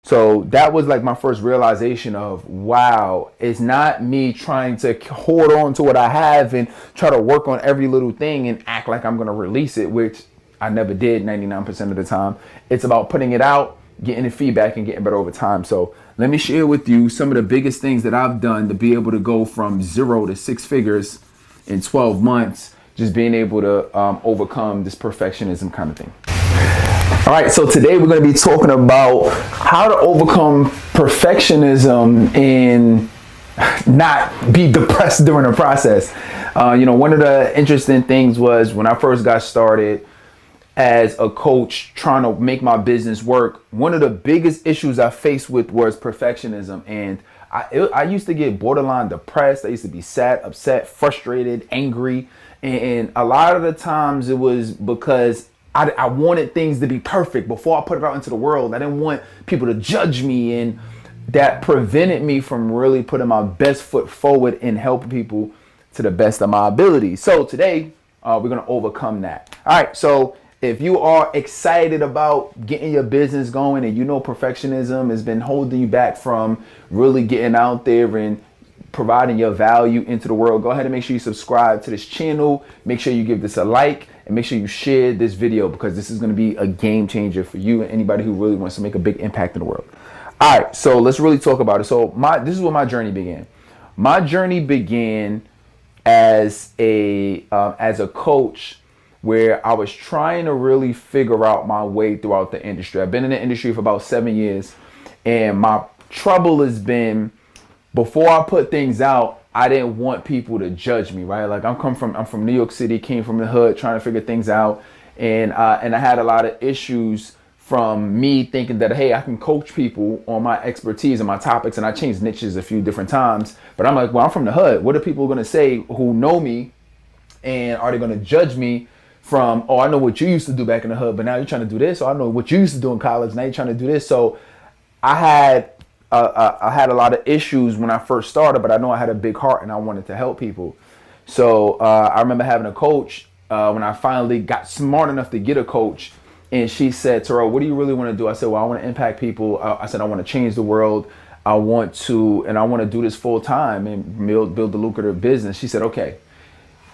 So that was like my first realization of, wow, it's not me trying to hold on to what I have and try to work on every little thing and act like I'm going to release it, which I never did 99% of the time. It's about putting it out, getting the feedback, and getting better over time. So let me share with you some of the biggest things that I've done to be able to go from 0 to 6 figures in 12 months, just being able to overcome this perfectionism kind of thing. All right, so today we're going to be talking about how to overcome perfectionism and not be depressed during the process. One of the interesting things was when I first got started as a coach trying to make my business work, one of the biggest issues I faced with was perfectionism. And I used to get borderline depressed. I used to be sad, upset, frustrated, angry. And a lot of the times it was because I wanted things to be perfect before I put it out into the world. I didn't want people to judge me, and that prevented me from really putting my best foot forward and helping people to the best of my ability. So today, we're going to overcome that. All right. So if you are excited about getting your business going and perfectionism has been holding you back from really getting out there and providing your value into the world, go ahead and make sure you subscribe to this channel. Make sure you give this a like and make sure you share this video, because this is going to be a game changer for you and anybody who really wants to make a big impact in the world. All right, so let's really talk about it. So this is where my journey began. My journey began as a coach, where I was trying to really figure out my way throughout the industry. I've been in the industry for about 7 years, and my trouble has been, before I put things out, I didn't want people to judge me, right? Like I'm from New York City, came from the hood, trying to figure things out, and I had a lot of issues from me thinking that, hey, I can coach people on my expertise and my topics, and I changed niches a few different times. But I'm like, well, I'm from the hood. What are people going to say who know me, and are they going to judge me from, oh, I know what you used to do back in the hood, but now you're trying to do this. Or I know what you used to do in college, now you're trying to do this. So I had a lot of issues when I first started, but I know I had a big heart and I wanted to help people. So I remember having a coach when I finally got smart enough to get a coach, and she said, Terrell, what do you really want to do? I said, well, I want to impact people. I said, I want to change the world. I want to do this full time and build a lucrative business. She said, okay,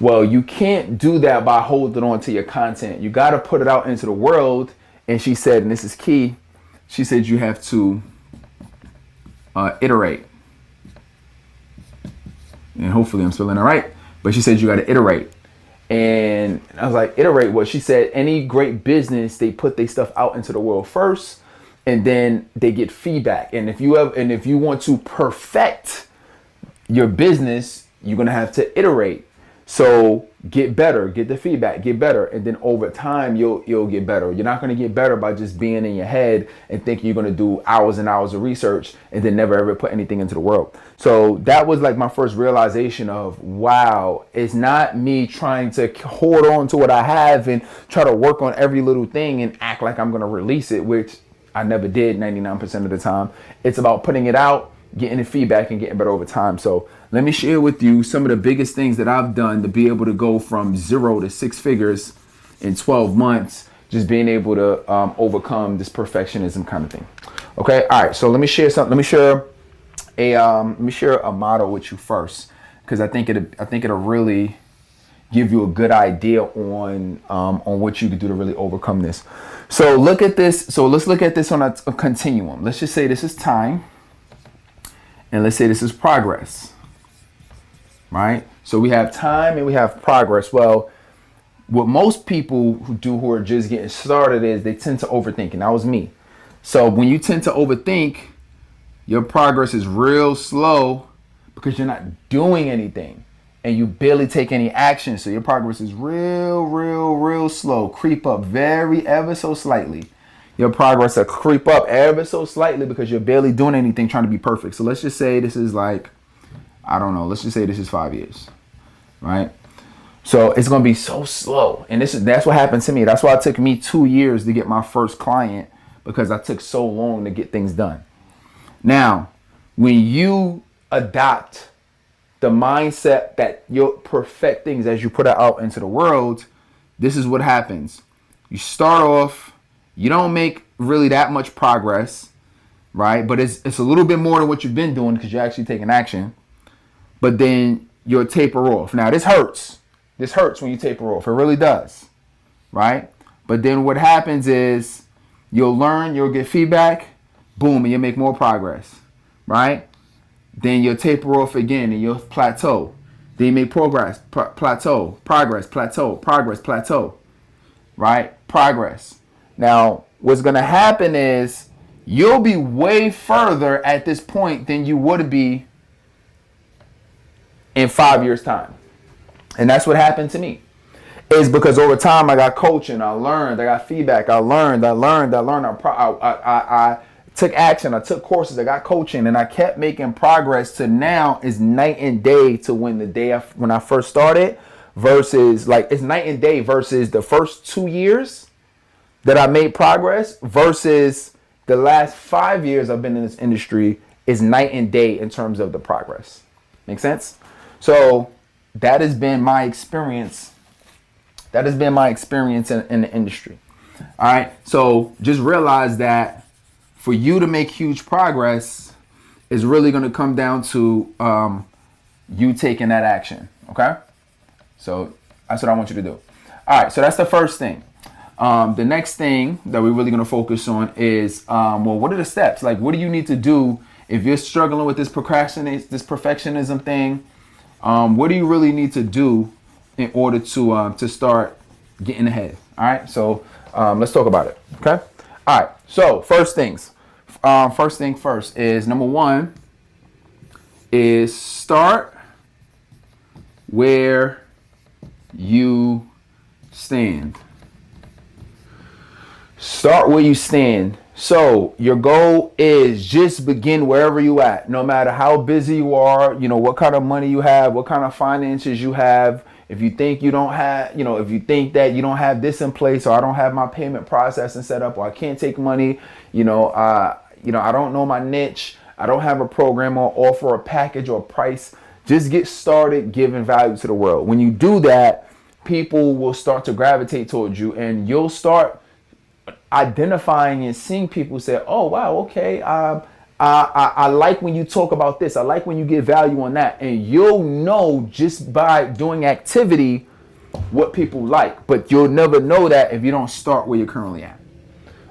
well, you can't do that by holding on to your content. You got to put it out into the world. And she said, and this is key, she said, you have to iterate. And hopefully I'm spelling it right, but she said you got to iterate. And I was like, iterate what? She said any great business, they put their stuff out into the world first, and then they get feedback. And if you want to perfect your business, you're gonna have to iterate. So get better, get the feedback, get better, and then over time you'll get better. You're not going to get better by just being in your head and thinking you're going to do hours and hours of research and then never ever put anything into the world. So that was like my first realization of, wow, it's not me trying to hold on to what I have and try to work on every little thing and act like I'm going to release it, which I never did 99% of the time. It's about putting it out, getting the feedback, and getting better over time. So let me share with you some of the biggest things that I've done to be able to go from 0 to 6 figures in 12 months, just being able to overcome this perfectionism kind of thing. Okay. All right. So let me share something. Let me share a model with you first, because I think it'll really give you a good idea on what you can do to really overcome this. So look at this. So let's look at this on a continuum. Let's just say this is time, and let's say this is progress. Right? So we have time and we have progress. Well, what most people who are just getting started is they tend to overthink, and that was me. So when you tend to overthink, your progress is real slow because you're not doing anything and you barely take any action. So your progress is real slow. Creep up ever so slightly. Your progress will creep up ever so slightly because you're barely doing anything, trying to be perfect. So let's just say this is like, I don't know, let's just say this is 5 years, right? So it's going to be so slow. And that's what happened to me. That's why it took me 2 years to get my first client, because I took so long to get things done. Now, when you adopt the mindset that you'll perfect things as you put it out into the world, this is what happens. You start off, you don't make really that much progress, right? But it's a little bit more than what you've been doing because you're actually taking action. But then you'll taper off. Now this hurts. This hurts when you taper off. It really does, right? But then what happens is you'll learn, you'll get feedback, boom, and you'll make more progress, right? Then you'll taper off again and you'll plateau. Then you make progress, plateau, progress, plateau, progress, plateau, right? Progress. Now, what's going to happen is you'll be way further at this point than you would be in 5 years' time. And that's what happened to me. Is because over time I got coaching, I learned, I got feedback, I learned. I took action, I took courses, I got coaching, and I kept making progress to now is night and day to when I first started versus like it's night and day versus the first 2 years that I made progress versus the last 5 years I've been in this industry is night and day in terms of the progress. Make sense? So that has been my experience. That has been my experience in the industry. All right. So just realize that for you to make huge progress is really going to come down to you taking that action. Okay. So that's what I want you to do. All right. So that's the first thing. The next thing that we're really going to focus on is, what are the steps? Like, what do you need to do if you're struggling with this perfectionism thing? What do you really need to do in order to start getting ahead? All right. So let's talk about it. Okay. All right. So first thing first is number one is start where you stand. Start where you stand. So your goal is just begin wherever you at, no matter how busy you are, what kind of money you have, what kind of finances you have. If you think you don't have, if you think that you don't have this in place, or I don't have my payment processing set up, or I can't take money, I don't know my niche, I don't have a program or offer a package or a price. Just get started giving value to the world. When you do that, people will start to gravitate towards you, and you'll start identifying and seeing people say, oh, wow, okay, I like when you talk about this. I like when you get value on that. And you'll know just by doing activity what people like. But you'll never know that if you don't start where you're currently at.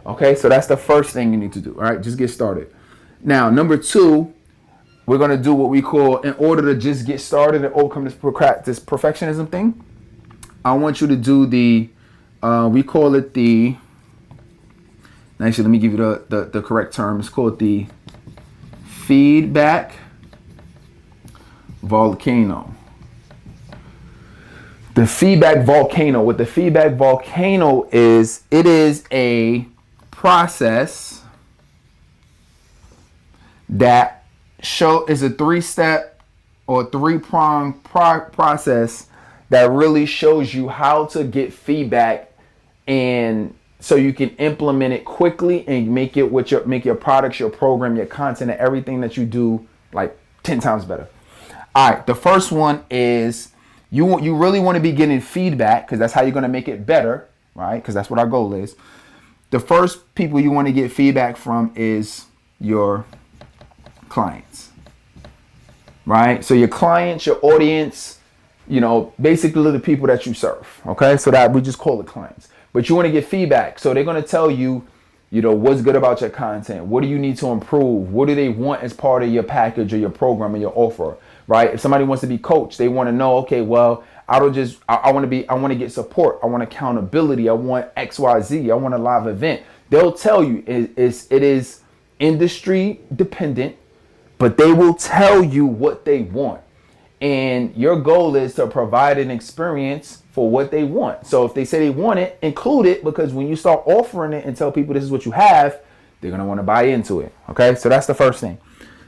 Okay, so that's the first thing you need to do. All right, just get started. Now, number two, we're going to do what we call, in order to just get started and overcome this perfectionism thing, I want you to do we call it actually, let me give you the correct term. It's called the Feedback Volcano. The Feedback Volcano. What the Feedback Volcano is, it is a process that is a 3-step or 3-prong process that really shows you how to get feedback, and so you can implement it quickly and make your products, your program, your content, and everything that you do like 10 times better. All right, the first one is you really want to be getting feedback, because that's how you're going to make it better, right? Because that's what our goal is. The first people you want to get feedback from is your clients, right? So your clients, your audience, basically the people that you serve. Okay, so that we just call it clients. But you want to get feedback. So they're going to tell you, what's good about your content. What do you need to improve? What do they want as part of your package or your program or your offer, right? If somebody wants to be coached, they want to know, okay, well, I want to get support. I want accountability. I want XYZ. I want a live event. They'll tell you it is industry dependent, but they will tell you what they want. And your goal is to provide an experience for what they want. So if they say they want it, include it, because when you start offering it and tell people this is what you have, they're going to want to buy into it. Okay, so that's the first thing.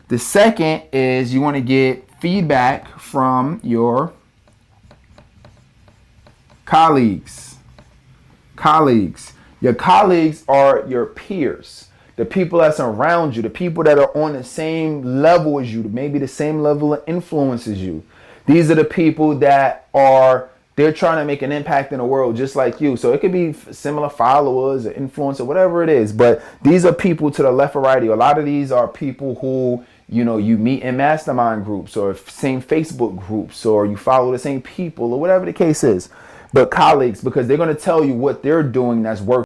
The second is you want to get feedback from your colleagues. Your colleagues are your peers, the people that's around you, the people that are on the same level as you, maybe the same level of influence as you. These are the people that they're trying to make an impact in the world just like you. So it could be similar followers or influencer, whatever it is. But these are people to the left or right. A lot of these are people who, you know, you meet in mastermind groups or same Facebook groups, or you follow the same people or whatever the case is. But colleagues, because they're going to tell you what they're doing that's working.